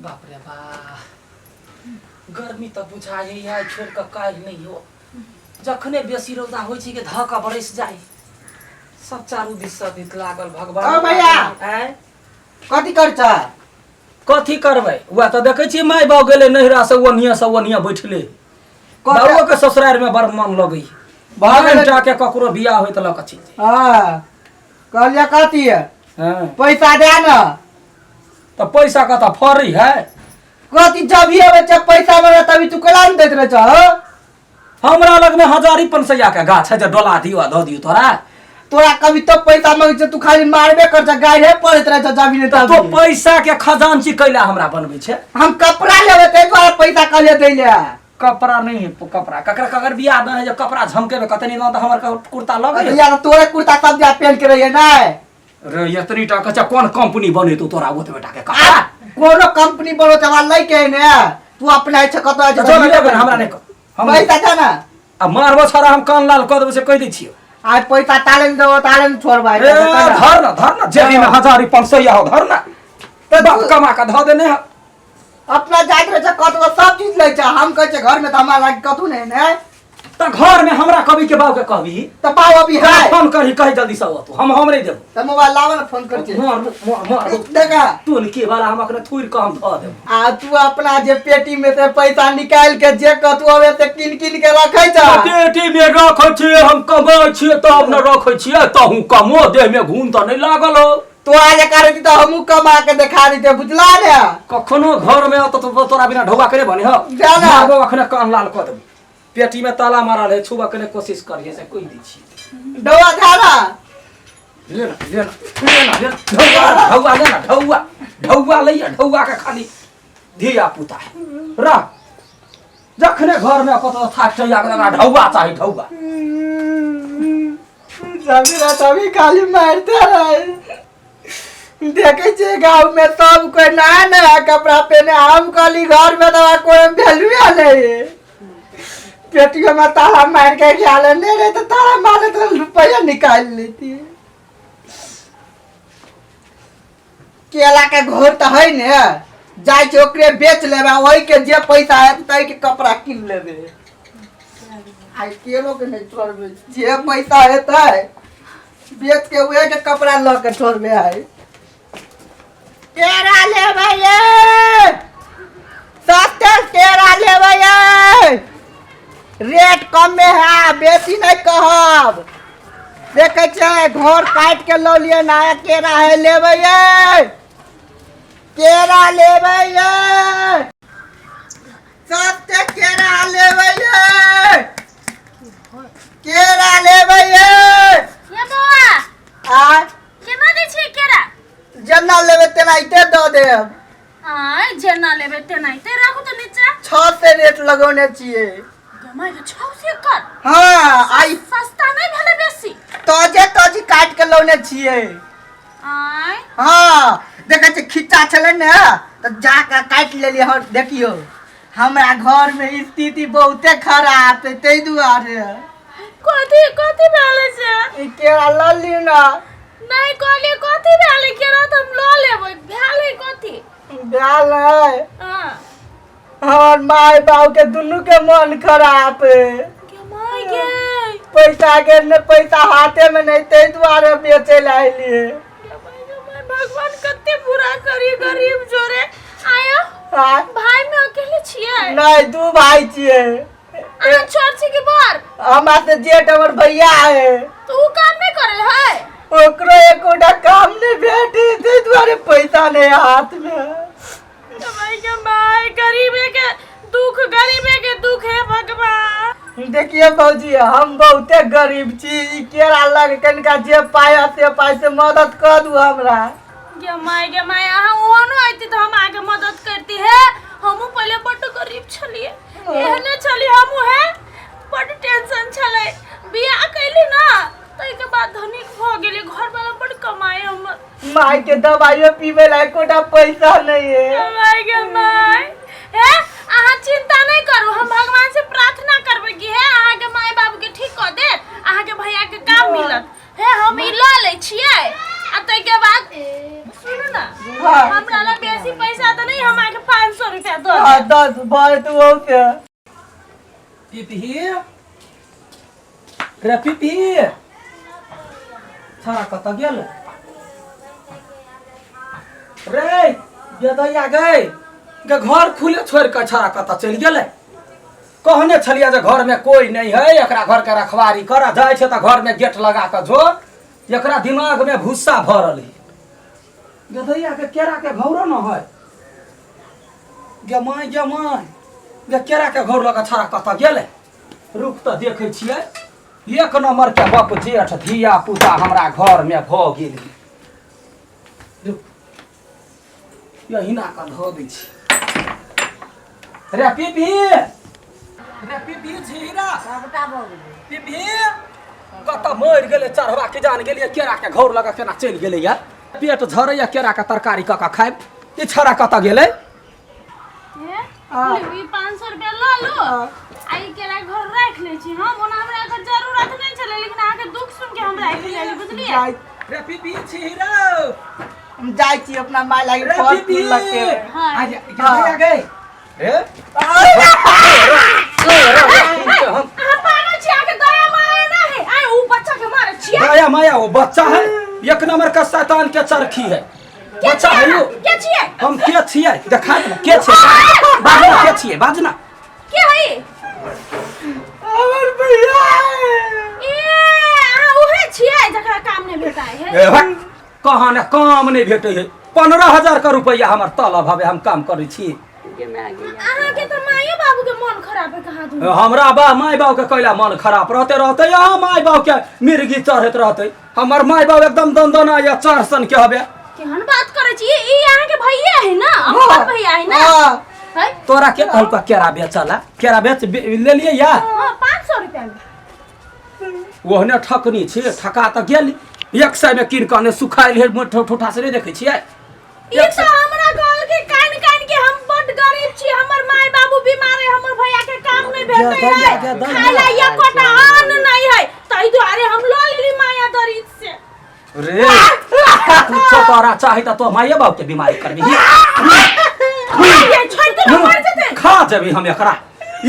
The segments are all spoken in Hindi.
बाप रे बा गर्मी त बुझाइ है छोड़ के काल नहीं हो जखने बेसी रौदा होइ छै के धक्का बरस जाए सब चारू दिस से दित लागल भगवान ओ भैया कथी करछ कथी करबै वा त देखै छी माय बाप गेले नहिरा से ओनिया बैठले बाबू के ससुराल में बड़ मन लगै भगवान के ककरो बियाह होय त लक छी हां कहलिया कथी है हां पैसा दे न त पैसा कता फरी है कथी जब ही बच्चा पैसा मांगे तभी तू कला न देत रह छ हमरा लग में 1000 के गाछ है जे डोला दियो द दियो तोरा कभी तो पैसा मांगे छ तू खाली मारबे कर छ गाय रे पड़त रह छ जब ही तो पैसा के खजांची कैला हमरा बनबै छै हम कपड़ा लेबे ते द्वारा पैसा कहले दैले कपड़ा नहीं कपड़ा ककर बियाह न है जे कपड़ा झमकेबे कतनी न त हमर कुर्ता लगे या तोरे कुर्ता सब जा पहन के रहिए ना रे इतनी टा कचा कोन कंपनी बने तो तोरा ओते बेटा के कपड़ा कोनो कंपनी बनो त वाला लई के ने तू अपना इच्छा कतो हमरा नहीं हम पैसा था ना अब मारबो छोरा हम कान लाल क देबे से कह दै छियो आज पैसा तालन दो तालन छोड़बा धर न जेबी में 1500 हो धर न त बाप कमा के ध देने अपना जात रे कतो सब चीज ले छ हम कह छ घर में त हमरा कतु नहीं ने त घर में हमरा कभी के बाप के कहबी त पाव अभी है फोन करी कह जल्दी से तू हम हमरे देब त मोबाइल लाव न फोन कर छ मार देखा तू न के वाला हम अखने थुर के हम ध देब आ तू अपना जे पेटी में से पैसा निकाल के जे कतु होवे ते किन के रखै छ पेटी में रखै छी हम कमाई छी तब न रखै छी तहू कमो देह में घून त नहीं लागल हो तो आज करे त हमहु कमा के देखा दी ते बुझला ने कखनो घर में त तोरा बिना ढौआ करे भने हो मारबो अखने कान लाल क देब पेटी में ताला मारल है छुबा के कोशिश करिए से कोई दी छी डवा धारा ले ढौआ ले ढौआ के खाली धिया पुता है रा जखने घर में कतो थाक चया के ढौआ चाहिए ढौआ सभी खाली मारते रहे देखे छे गांव में सब कोई नया नया कपड़ा पहने हम खाली घर में तो कोई वैल्यू नहीं पेटियों में ताला मार के ख्याल नहीं रहे तो ताला मारे तो रुपया निकाल लेती है केला के घोर तो है ने जाय के ओकरे बेच लेबे वही के जे पैसा है तई के कपड़ा किन लेबे आई केलो के नहीं छोड़बे जे पैसा है तई बेच के उहे के कपड़ा ल के छोड़बे है केरा लेबे ये सस्ते केरा लेबे ये रेट कम में है बेसी नहीं कहब देखे छे घर काट के लो लिए नया केरा है लेबे ये केरा लेबे ये सस्ते केरा लेबे ये केरा लेबे ये बौआ आ केना दै छी केरा जना लेबे तेनाइते दो देब आय जेना लेबे तेनाइते राखू त नीचा 6 से रेट लगौने छिए गमाय 6 से कर हां आई सस्ता नहीं भले बेसी तोजी काट के लौने छिए आय हां देखे छ खिच्चा छले ने त जाका काट लेली हम देखियो हमरा घर में स्थिति बहुते खराब है तै दुआरे कथी भेले से ई केरा ल लियो ना नहीं कहले कथी भेले केरा त हम ल लेबै भेले कथी डाल है हां हमर माय बाप के दुनु के मन खराब है गमाय गे पैसा के ने पैसा हाथे में नहीं तै दुआरे बेचे लाइली भगवान कते बुरा करी गरीब जोरे आयो भाई में अकेले छिए नहीं दू भाई छिए आ छोड़ छी के बार हमरा से जेठ हमर भैया है तू काम नहीं करे है ओकरो एकोटा काम नहीं भेटे ते द्वारे पैसा नहीं हाथ में भाई गरीबे के दुख है भगवान देखिए भौजी हम बहुते गरीब छी ई केरा लग कनका जे पाए से पाए से मदद कर दू हमरा गे माय आहा ओनो आइती तो हम आगे मदद करती है हमहु पहले बड़ गरीब छलिए एहने छली हमहु है बड़ टेंशन छले बियाह कैली ना तई के बाद धनिक भ गेली घर वाला बड़ कमाए हम माई के दवाइयो पीवे ला कोटा पैसा नहीं है माय है आहा चिंता नहीं करू हम भगवान से प्रार्थना करबे कि है आहा के माय बाबू के ठीक कर दे आहा के भैया के काम मिलत है हम ई ल ले छिए आ तई के बाद सुनो ना हमरा ला बेसी पैसा त नहीं हम आके 10 भाई तू हो क्या पिपी रे पिपी छाड़ा कत गेल रे गेदैया गए के घर खुले छोड़ के छाड़ा कत चल गेले कहने छलिया जे घर में कोई नहीं है एकरा घर के रखवारी कर जाए छे त घर में गेट लगा के जो एकरा दिमाग में भूसा भरल है गेदैया के केरा के घौरो न है गे माय गे केरा के घौर लगा छाड़ा कत गेले रुक त देखे छियै एक नंबर के बाप जेठ धिया पुता हमरा घर में भ गेल रुक यही ना का धो दै छी रे पिपी झीरा पिपी कत मर गेले चढ़वा के जान गेलिए केरा के घौर लगा केना चल गेले या पेट झरैया केरा के तरकारी कका खाइब ई छड़ा कत गेले ई 500 रुपया ला लो आई केरा घर रख ले छी हम ओना हमरा एकर जरूरत नहीं छले लेकिन आके दुख सुन के हम रख लेली बुझलिए रे पिपी झीरा हम जाई छी अपना माय लागी फल फूल लगे आ जा गए ए हम पागल छी आके दया माया ना है आई ऊ बच्चा के मारे छी दया माया वो बच्चा है एक नंबर का शैतान के चरखी है बच्चा है यो के छिए हम के छिए देखा के छिए बाजना के छिए बाजना के है हमर भैया ए आ उहे छिए जकरा काम नहीं भेटाय है ए भाई कहां ने काम नहीं भेटे है 15000 का रुपया हमर तलब हवे हम काम करै छी अहाँ के तो माये बाबू के मन खराब है कहा दू हमरा बा माय बाबू के कैला मन खराब रहते यहाँ माय बाबू के मिर्गी चढ़त रहते हमर माय बाबू एकदम दंदना या चरसन के हवे केहन बात करे छी ई अहाँ के भैया है ना हमर भैया है ना है तोरा के कहल का केरा बेचला केरा बेच ले लिए या हां 500 रुपया में ओहने ठकनी छे ठका त गेली 100 में किन कने सुखाइल है मोठ ठोठा से नहीं देखे छियै ई तो हमरा गल के कान के हम बड गरीब छी हमर माय बाबू बीमार है हमर भैया के काम नहीं भेटै है खाइला या कोटा अन्न नहीं है तई दुआरे हम ल लेली माया दरिद से रे कुछ तोरा चाहि त तो माये बाबू के बीमारी करबी ये छोड़ दे मर जते खा जबी हम एकरा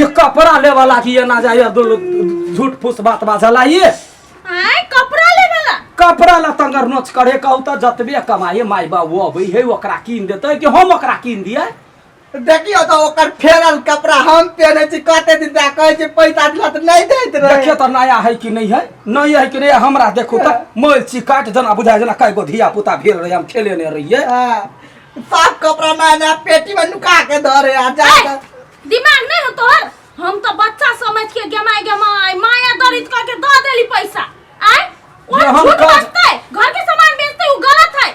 ये कपड़ा ले वाला की ये ना जाय झूठ फूस बात बाजला ये आय कपड़ा ले वाला कपड़ा ला तंगर नोच करे कहू त जतबे कमाए माय बाबू अबै है ओकरा कीन देतै कि हम ओकरा कीन दियै देखियो तो ओकर फेरल कपड़ा हम पहने छी कते दिन दा कहै छी पैसा दिला त नहीं दैत रहे देखिए त नया है कि नहीं है नहीं है कि नहीं हमरा देखो त मोल चिकाट जना बुझाय जना कई गो धिया पुता भेल रहे हम खेले ने रहिए सब कपड़ा मैंने पेटी में नुका के धरे आ जा दिमाग नहीं हो तोहर हम तो बच्चा समझ के गमाई माया दरिद का के द देली पैसा आय वो झूठ बाजते घर के सामान बेचते वो गलत है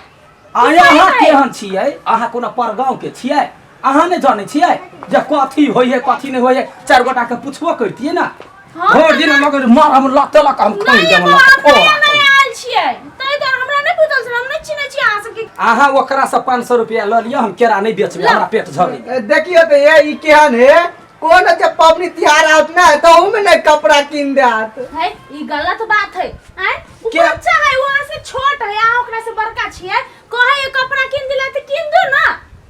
आया अहाँ केहन छियै अहाँ कोनो परगांव के छियै अहाँ ने जाने छियै जे कथी होय है कथी नहीं होय है चार गोटा के पूछबो करतिए ना भोर दिन मगर मार हम लतलक हम खोल देम नहीं आयल छियै तै तो हमरा नहीं बुझल छै हम नहीं चिन्है छी अहाँ सबके अहाँ ओकरा से 500 रुपया ल लिया हम केरा नहीं बेचबे हमरा पेट झरे देखियो तो ये ई केहन है कौन जे पबनी तिहार आत ना तो में नहीं कपड़ा किन देत है ई गलत बात है हैं क्या? बच्चा है वहां से छोट है आ ओकरा से बड़का छियै कहे ये कपड़ा किन दिला त किन दो ना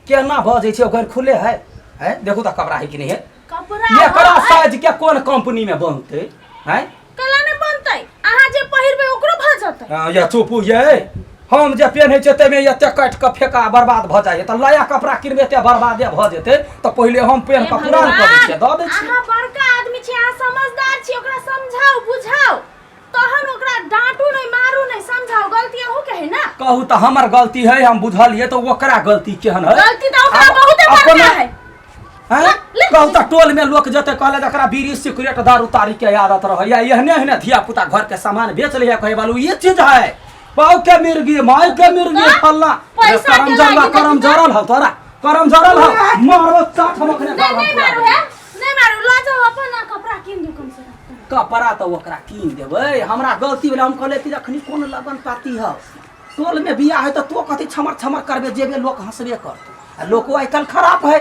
केना भजै छै ओकर खुले है हैं देखू त कपड़ा है कि नहीं है कपड़ा ये करा साइज के कोन कंपनी में बनते हैं कला ने बनतै अहाँ जे पहिरबे ओकरो भ जतै या चुपू ये हम जे पेन है ते में एते काट के फेका बर्बाद भ जाय त नया कपड़ा किनबे ते बर्बादे भ जेते त पहिले हम पेन के पुरान कर दै छियै द दै छियै अहाँ बड़का आदमी छी अहाँ समझदार छी ओकरा समझाओ बुझाओ तहन ओकरा डांटू नहीं मारू नहीं समझाओ गलती अहू के है ना कहू त हमर गलती है हम बुझलिए त ओकरा गलती केहन है गलती त ओकरा बहुते बड़का है हैं कहू त टोल में लोग जते कहले जकरा बीड़ी सिगरेट दारू तारी के आदत रहे या एहने धिया पुता घर के सामान बेच ले कहे बालू ये चीज है पाव के मिर्गी माय के मिर्गी फल्ला करम जरल हो तोरा करम जरल हो मारो चाट हम अखने नहीं मारू है नहीं मारू ला जाओ अपन कपड़ा किन दू कम से कम कपड़ा त ओकरा कीन देबै हमरा गलती भेल हम कहले कि अखनी कोन लगन पाती है टोल में बियाह है त तो कथि छमर छमर करबे जेबे लोग हंसबे करते आ लोको आइकल खराब है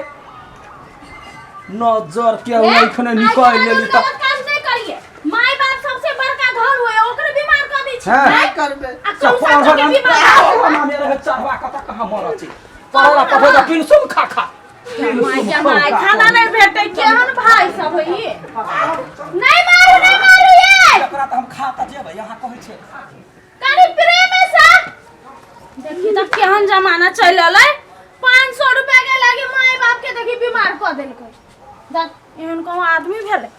नजर के ओइखने निकाल लेली त काम नहीं करिए माय बाप सबसे बड़का घर होए ओकरे बीमार कर दै छी हैं? नहीं करबे आ कौन सा के बीमार ना मेरे चढ़वा कत कहां मर छी तोरा पठे त पिलसुम खा खा माय के माय खाना नहीं भेटे केहन भाई सब है ये नहीं मारू ये एकरा त हम खाता जेबै यहाँ कहै छै कनी प्रेम से देखी त केहन जमाना चल रहलै 500 रुपया के लागे माय बाप के देखी बीमार क देलकै देख एहन को आदमी भेले